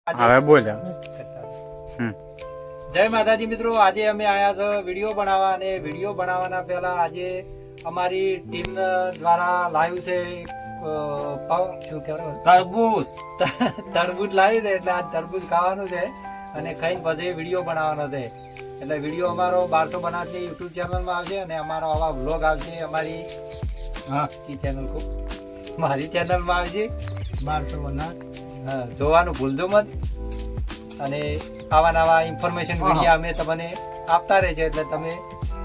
હવે બોલ્યા. જય માતાજી મિત્રો, આજે અમે આયા છે વિડીયો બનાવવા, અને વિડીયો બનાવવાના પહેલા આજે અમારી ટીમ દ્વારા લાવ્યું છે શું કહેવાય તરબૂચ લાવ્યું છે. એટલે આ તરબૂચ ખાવાનું છે અને ખાઈને પછી વિડીયો બનાવવાનો છે. એટલે વિડીયો અમારો 1200 બનાસની યુટ્યુબ ચેનલમાં આવશે અને અમારો આવા વ્લોગ આવશે અમારી મારી ચેનલમાં આવશે 1200 બનાસ. જોવાનું ભૂલજો મત. અને આવા નવા ઇન્ફોર્મેશન વિડીયો અમે તમને આપતા રહે છે, એટલે તમે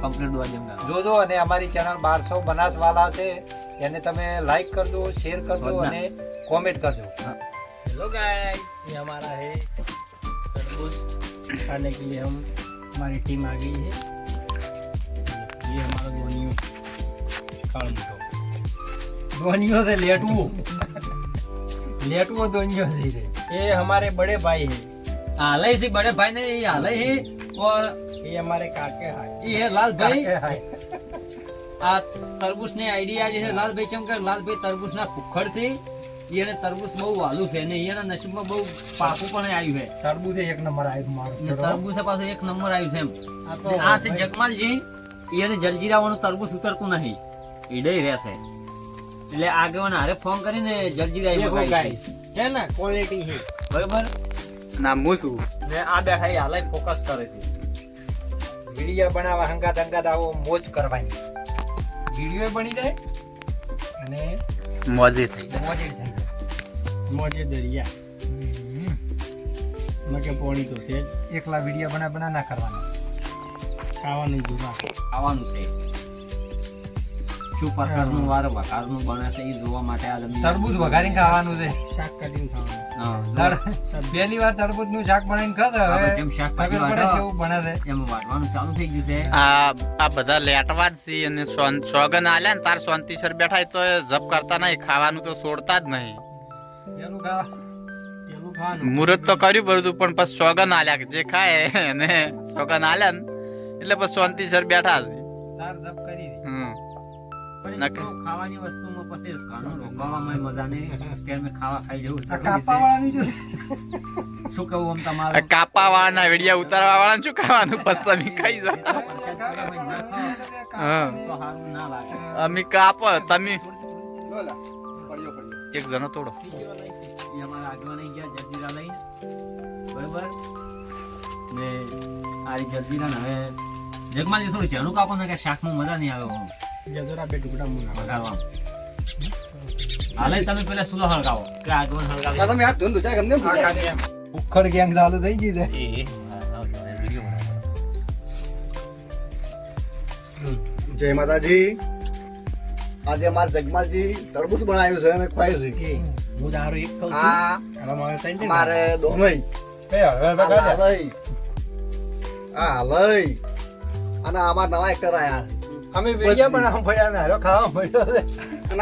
કમ્પ્લીટ જોજો. અને અમારી ચેનલ 1200 બનાસ વાલા છે એને તમે લાઈક કરજો, शेयर करदो અને कमेंट करदो. हेलो गाइस, ये हमारा है तरबूज खाने के लिए हम हमारी टीम आ गई है. ये हमारा दोनियो काल मुठो दोनियो से लेटवो लेटवो दोनियो से रे. ये हमारे बड़े भाई है. हाल से बड़े भाई ने ये हाल है और ये हमारे काके हैं. ये है लाल भाई. हाय આ તરબૂચ ને આઈડિયા જે છે લાલભાઈ ચમકર લાલભાઈ તરબૂચ ના ભૂખડ છે. એને તરબૂચ બહુ વાલું છે ને એના નસીબમાં બહુ પાકું પણ આવ્યું છે. તરબૂચ એક નંબર આવ્યું મારું. તરબૂચ પાછું એક નંબર આવ્યું છે એમ. આ છે જગમાલજી, એને જલજીરાવાનું તરબૂચ ઉતરતું નહીં, ઈડઈ રહેશે. એટલે આગેવાન હારે ફોન કરીને જલજીરા है ना, क्वालिटी है. બરોબર ના મૂછું ને આ બેઠા એ હાલ ફોકસ કરે છે. વિડીયો બનાવવા હંગાત હંગાત આવો મોજ કરવાની. વિડીયો બની જાય અને મોજે થઈ જાય. મોજ થઈ જાય. मोजे दरिया मके पोणी तो से એકલા વિડીયો બના ના કરવાના. ખાવાનું જુના આવવાનું છે. શું પ્રકારનું વાર વઘારનું બને છે એ જોવા માટે આ તમને તરબૂચ વઘારીને ખાવાનું છે. શાક કરીને ખાવાનું. પહેલી વાર તરબૂચ નું શાક બનાવીને ખાધા, હવે આપણે જેમ શાક ખબર પડે છે એવું બને છે. એમાં વાટવાનું ચાલુ થઈ ગયું છે. આ બધા લેટવા જ છે અને સોગન આલ્યા ને તાર શાંતિસર બેઠા તો જપ કરતા નહીં, ખાવાનું તો છોડતા જ નહીં. એનું ખા પેલું ખાવાનું. મુહૂર્ત તો કર્યું બધું, પણ પછી સોગન આલ્યા કે જે ખાય એને સોગન આલ્યા ને એટલે પછી શાંતિસર બેઠા છે. તાર જપ કરી દે. પણ એ તો ખાવાની વસ્તુમાં પછી ઘણું રોકાવામાં મજા નહીં. અત્યારે ખાવા ખાઈ જવું આ કાપા વાળાની જો શું કહું આમ આ તમારું કાપા વાળાના વિડિયા ઉતારવા વાળા શું ખાવાનું પછી તમે ખાઈ જાઓ. હા તો સારું ના લાગે. અમે કાપ તમે એક જણો તોડો. એ અમારા આગળ લઈ ગયા જલજીરા લઈને, બરોબર ને આ જલજીરા ને હવે જગમાલી થોડું ઝીણું કાપો ને કે શાકમાં મજા નહીં આવે. જગરા બે ટુકડા મુના વઘારવામાં હાલે તમે પેલા સુલો હળગાવો કે આગળ હળગાવો. તમે હાથ ધોન દુચા ગમને ઉખડ ગેંગ ચાલુ થઈ ગઈ છે. જય માતાજી. આજે અમારે જગમાલજી તરબૂચ બનાવ્યું છે અને ખવાયું છે. હું દારો એક કહું આ અમારે દોનઈ આ હાલઈ અને આમાં નવા એક્ટર આયા છે. અમે વિડીયો બનાવવા પડ્યા ને હારો ખાવા પડ્યો છે. અને